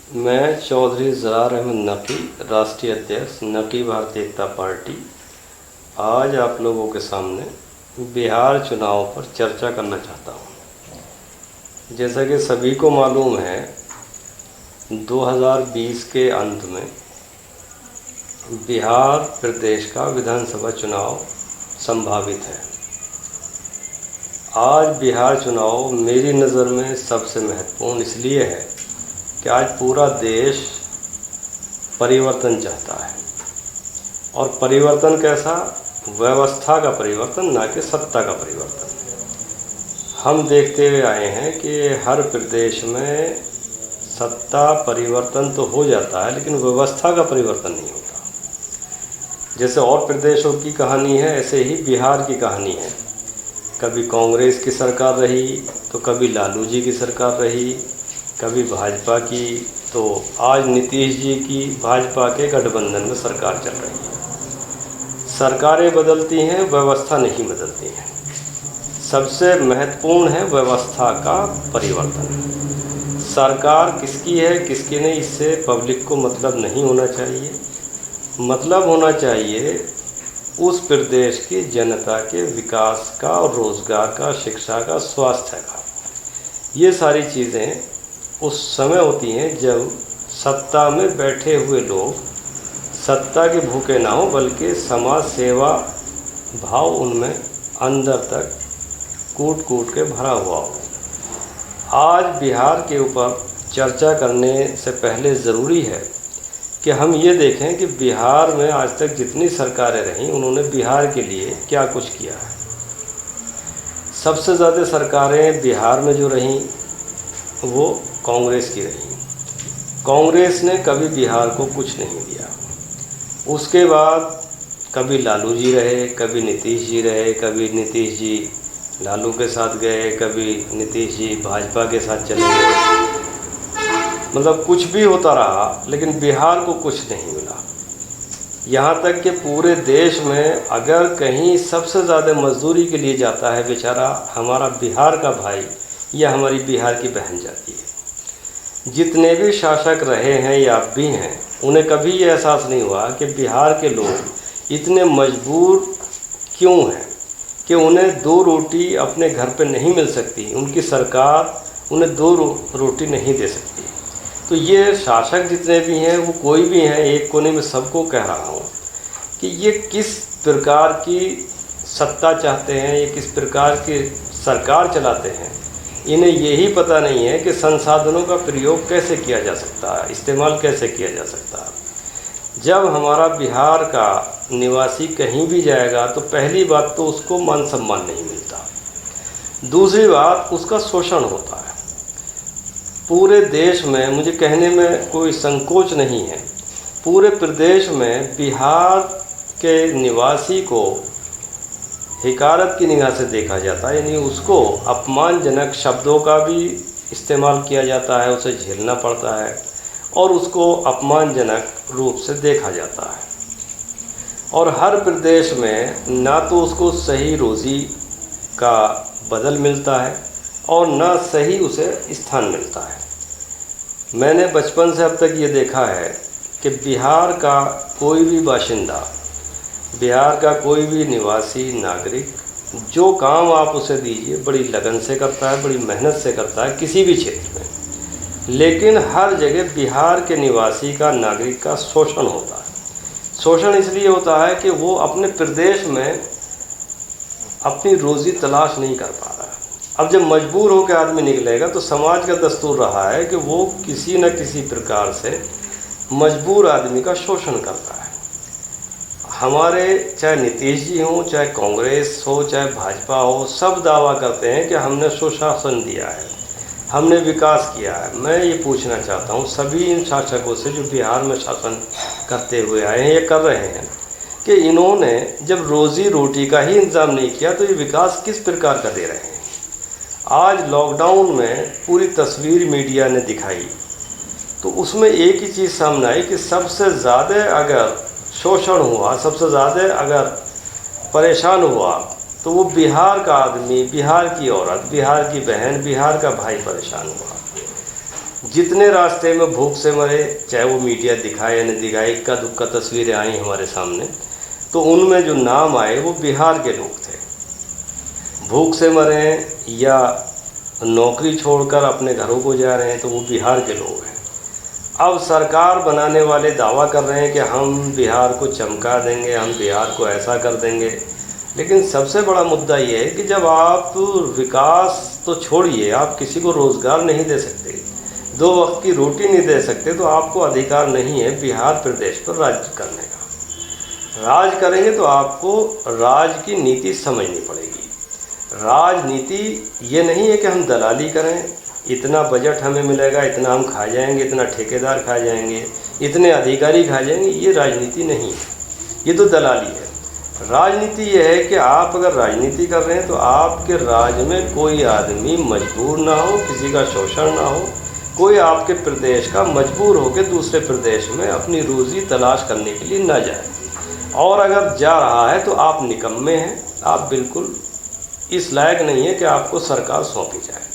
मैं चौधरी ज़रार अहमद नकी, राष्ट्रीय अध्यक्ष नकी भारतीय एकता पार्टी, आज आप लोगों के सामने बिहार चुनाव पर चर्चा करना चाहता हूँ। जैसा कि सभी को मालूम है, 2020 के अंत में बिहार प्रदेश का विधानसभा चुनाव संभावित है। आज बिहार चुनाव मेरी नज़र में सबसे महत्वपूर्ण इसलिए है कि आज पूरा देश परिवर्तन चाहता है, और परिवर्तन कैसा? व्यवस्था का परिवर्तन, ना कि सत्ता का परिवर्तन। हम देखते हुए आए हैं कि हर प्रदेश में सत्ता परिवर्तन तो हो जाता है, लेकिन व्यवस्था का परिवर्तन नहीं होता। जैसे और प्रदेशों की कहानी है, ऐसे ही बिहार की कहानी है। कभी कांग्रेस की सरकार रही, तो कभी लालू जी की सरकार रही, कभी भाजपा की, तो आज नीतीश जी की भाजपा के गठबंधन में सरकार चल रही है। सरकारें बदलती हैं, व्यवस्था नहीं बदलती है। सबसे महत्वपूर्ण है व्यवस्था का परिवर्तन। सरकार किसकी है किसकी नहीं, इससे पब्लिक को मतलब नहीं होना चाहिए। मतलब होना चाहिए उस प्रदेश की जनता के विकास का, और रोज़गार का, शिक्षा का, स्वास्थ्य का। ये सारी चीज़ें उस समय होती हैं जब सत्ता में बैठे हुए लोग सत्ता के भूखे ना हो, बल्कि समाज सेवा भाव उनमें अंदर तक कूट कूट के भरा हुआ हो। आज बिहार के ऊपर चर्चा करने से पहले ज़रूरी है कि हम ये देखें कि बिहार में आज तक जितनी सरकारें रहीं, उन्होंने बिहार के लिए क्या कुछ किया है। सबसे ज़्यादा सरकारें बिहार में जो रहीं वो कांग्रेस की रही। कांग्रेस ने कभी बिहार को कुछ नहीं दिया। उसके बाद कभी लालू जी रहे, कभी नीतीश जी रहे, कभी नीतीश जी लालू के साथ गए, कभी नीतीश जी भाजपा के साथ चले गए। मतलब कुछ भी होता रहा, लेकिन बिहार को कुछ नहीं मिला। यहाँ तक कि पूरे देश में अगर कहीं सबसे ज़्यादा मजदूरी के लिए जाता है बेचारा हमारा बिहार का भाई या हमारी बिहार की बहन जाती है। जितने भी शासक रहे हैं या अब भी हैं, उन्हें कभी ये एहसास नहीं हुआ कि बिहार के लोग इतने मजबूर क्यों हैं कि उन्हें दो रोटी अपने घर पे नहीं मिल सकती, उनकी सरकार उन्हें दो रोटी नहीं दे सकती। तो ये शासक जितने भी हैं, वो कोई भी हैं, एक कोने में सबको कह रहा हूँ कि ये किस प्रकार की सत्ता चाहते हैं, ये किस प्रकार की सरकार चलाते हैं। इन्हें यही पता नहीं है कि संसाधनों का प्रयोग कैसे किया जा सकता है, इस्तेमाल कैसे किया जा सकता है। जब हमारा बिहार का निवासी कहीं भी जाएगा तो पहली बात तो उसको मान सम्मान नहीं मिलता, दूसरी बात उसका शोषण होता है। पूरे देश में, मुझे कहने में कोई संकोच नहीं है, पूरे प्रदेश में बिहार के निवासी को हिकारत की निगाह से देखा जाता है, यानी उसको अपमानजनक शब्दों का भी इस्तेमाल किया जाता है, उसे झेलना पड़ता है और उसको अपमानजनक रूप से देखा जाता है। और हर प्रदेश में ना तो उसको सही रोज़ी का बदल मिलता है और ना सही उसे स्थान मिलता है। मैंने बचपन से अब तक ये देखा है कि बिहार का कोई भी बाशिंदा, बिहार का कोई भी निवासी नागरिक, जो काम आप उसे दीजिए बड़ी लगन से करता है, बड़ी मेहनत से करता है किसी भी क्षेत्र में। लेकिन हर जगह बिहार के निवासी का, नागरिक का शोषण होता है। शोषण इसलिए होता है कि वो अपने प्रदेश में अपनी रोज़ी तलाश नहीं कर पा रहा है। अब जब मजबूर होकर आदमी निकलेगा तो समाज का दस्तूर रहा है कि वो किसी न किसी प्रकार से मजबूर आदमी का शोषण करता है। हमारे चाहे नीतीश जी हों, चाहे कांग्रेस हो, चाहे भाजपा हो, सब दावा करते हैं कि हमने सुशासन दिया है, हमने विकास किया है। मैं ये पूछना चाहता हूँ सभी इन शासकों से जो बिहार में शासन करते हुए आए हैं, ये कर रहे हैं, कि इन्होंने जब रोज़ी रोटी का ही इंतज़ाम नहीं किया तो ये विकास किस प्रकार का दे रहे हैं। आज लॉकडाउन में पूरी तस्वीर मीडिया ने दिखाई तो उसमें एक ही चीज़ सामने आई कि सबसे ज़्यादा अगर शोषण हुआ, सबसे ज़्यादा अगर परेशान हुआ तो वो बिहार का आदमी, बिहार की औरत, बिहार की बहन, बिहार का भाई परेशान हुआ। जितने रास्ते में भूख से मरे, चाहे वो मीडिया दिखाए या नहीं दिखाए, इक्का दुक्का तस्वीरें आई हमारे सामने, तो उनमें जो नाम आए वो बिहार के लोग थे। भूख से मरे या नौकरी छोड़कर अपने घरों को जा रहे हैं तो वो बिहार के लोग हैं। अब सरकार बनाने वाले दावा कर रहे हैं कि हम बिहार को चमका देंगे, हम बिहार को ऐसा कर देंगे। लेकिन सबसे बड़ा मुद्दा ये है कि जब आप विकास तो छोड़िए, आप किसी को रोज़गार नहीं दे सकते, 2 वक्त की रोटी नहीं दे सकते, तो आपको अधिकार नहीं है बिहार प्रदेश पर राज करने का। राज करेंगे तो आपको राज की नीति समझनी पड़ेगी। राजनीति ये नहीं है कि हम दलाली करें, इतना बजट हमें मिलेगा, इतना हम खा जाएंगे, इतना ठेकेदार खा जाएंगे, इतने अधिकारी खा जाएंगे। ये राजनीति नहीं है, ये तो दलाली है। राजनीति ये है कि आप अगर राजनीति कर रहे हैं तो आपके राज्य में कोई आदमी मजबूर ना हो, किसी का शोषण ना हो, कोई आपके प्रदेश का मजबूर होकर दूसरे प्रदेश में अपनी रोज़ी तलाश करने के लिए ना जाए। और अगर जा रहा है तो आप निकम्मे हैं, आप बिल्कुल इस लायक नहीं है कि आपको सरकार सौंपी जाए।